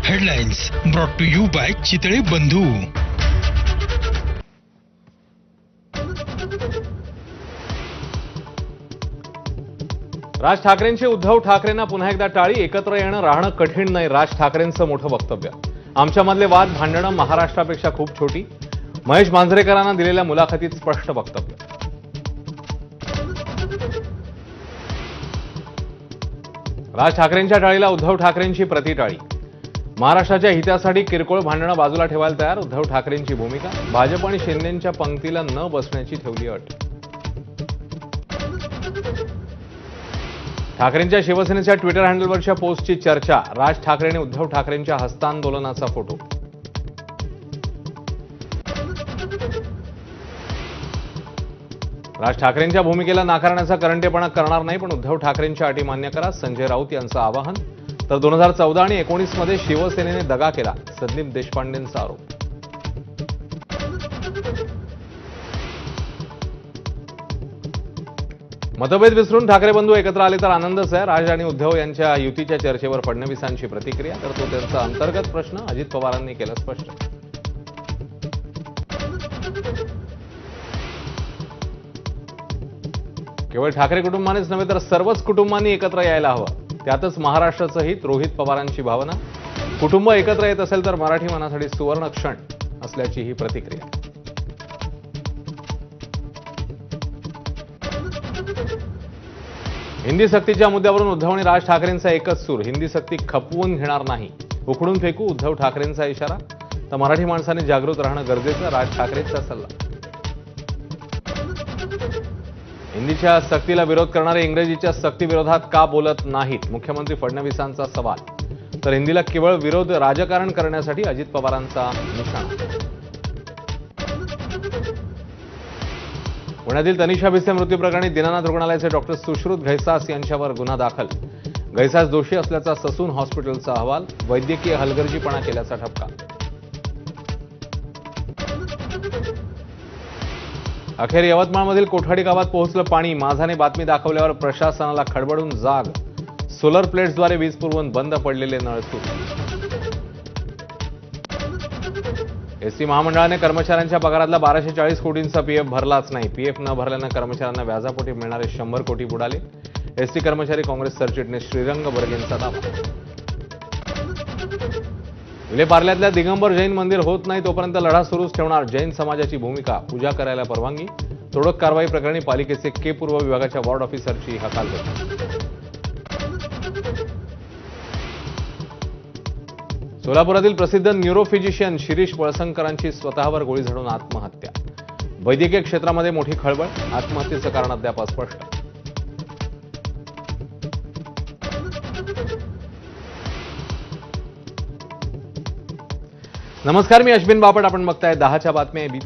Headlines brought to you by Chitale Bandhu. Raj ठाकरेंची उद्धव ठाकरेंना पुन्हा एकदा टाळी. एकत्र येणं राहणं कठीण नाही, राज ठाकरेंचं मोठं वक्तव्य. आमच्यामधले वाद भांडणं महाराष्ट्रापेक्षा खूप छोटी. महेश मांजरेकरांना दिलेल्या मुलाखतीत स्पष्ट वक्तव्य. राज ठाकरेंच्या टाळीला उद्धव ठाकरेंची प्रतिटाळी. महाराष्ट्राच्या हितासाठी किरकोळ भांडणं बाजूला ठेवायला तयार उद्धव ठाकरेंची भूमिका. भाजप आणि शिंदेंच्या पंक्तीला न बसण्याची ठेवली अट. ठाकरेंच्या शिवसेनेच्या ट्विटर हँडलवरच्या पोस्टची चर्चा. राज ठाकरे आणि उद्धव ठाकरेंच्या हस्तांदोलनाचा फोटो. राज ठाकरेंच्या भूमिकेला नाकारण्याचा करंटेपणा करणार नाही, पण उद्धव ठाकरेंच्या अटी मान्य करा, संजय राऊत यांचं आवाहन. तर 2014 आणि 19 मध्ये शिवसेनेने दगा केला, संदीप देशपांडेंचा आरोप. मतभेद विसरून ठाकरे बंधू एकत्र आले तर आनंदच आहे. राज आणि उद्धव यांच्या युतीच्या चर्चेवर फडणवीसांची प्रतिक्रिया. तर तो त्यांचा अंतर्गत प्रश्न, अजित पवारांनी केलं स्पष्ट. केवळ ठाकरे कुटुंबानेच नव्हे तर सर्वच कुटुंबांनी एकत्र यायला हवं, त्यातच महाराष्ट्राचं हित. रोहित पवारांची भावना. कुटुंब एकत्र येत असेल तर मराठी मनासाठी सुवर्ण क्षण असल्याची ही प्रतिक्रिया. हिंदी सक्तीच्या मुद्द्यावरून उद्धव आणि राज ठाकरेंचा एकच सूर. हिंदी सक्ती खपवून घेणार नाही, उखडून फेकू, उद्धव ठाकरेंचा इशारा. तर मराठी माणसाने जागृत राहणं गरजेचं, राज ठाकरेंचा सल्ला. हिंदीच्या सक्तीला विरोध करणारे इंग्रजीच्या सक्तीविरोधात का बोलत नाहीत, मुख्यमंत्री फडणवीसांचा सवाल. तर हिंदीला केवळ विरोध राजकारण करण्यासाठी अजित पवारांचा निशाणा. पुण्यातील तनिषा भिसे मृत्यू प्रकरणी दीनानाथ रुग्णालयाचे डॉक्टर सुश्रुत घैसास यांच्यावर गुन्हा दाखल. घैसास दोषी असल्याचा ससून हॉस्पिटलचा अहवाल. वैद्यकीय हलगर्जीपणा केल्याचा ठपका. अखेर यवतमाळमधील कोठाडी गावात पोहोचलं पाणी. माझाने बातमी दाखवल्यावर प्रशासनाला खडबडून जाग. सोलर प्लेट्सद्वारे वीज पुरवून बंद पडलेले नळ सुरू. एसटी महामंडळाने कर्मचाऱ्यांच्या पगारातला 1240 कोटींचा पीएफ भरलाच नाही. पीएफ न भरल्यानं कर्मचाऱ्यांना व्याजापोटी मिळणारे 100 कोटी बुडाले. एसटी कर्मचारी काँग्रेस सरचिटणीस श्रीरंग बर्गेंचा दावा. विलेपार्ल्यातल्या दिगंबर जैन मंदिर होत नाही तोपर्यंत लढा सुरूच ठेवणार. जैन समाजाची भूमिका. पूजा करायला परवानगी. तोडक कारवाई प्रकरणी पालिकेचे के पूर्व विभागाच्या वॉर्ड ऑफिसरची हकालपट्टी. सोलापुरातील प्रसिद्ध न्यूरोफिजिशियन शिरीष वळसंकरांची स्वतःवर गोळी झाडून आत्महत्या. वैद्यकीय क्षेत्रामध्ये मोठी खळबळ. आत्महत्येचं कारण अद्याप अस्पष्ट. नमस्कार, मी अश्विन बापट. आपण बघताय 10च्या बातम्या.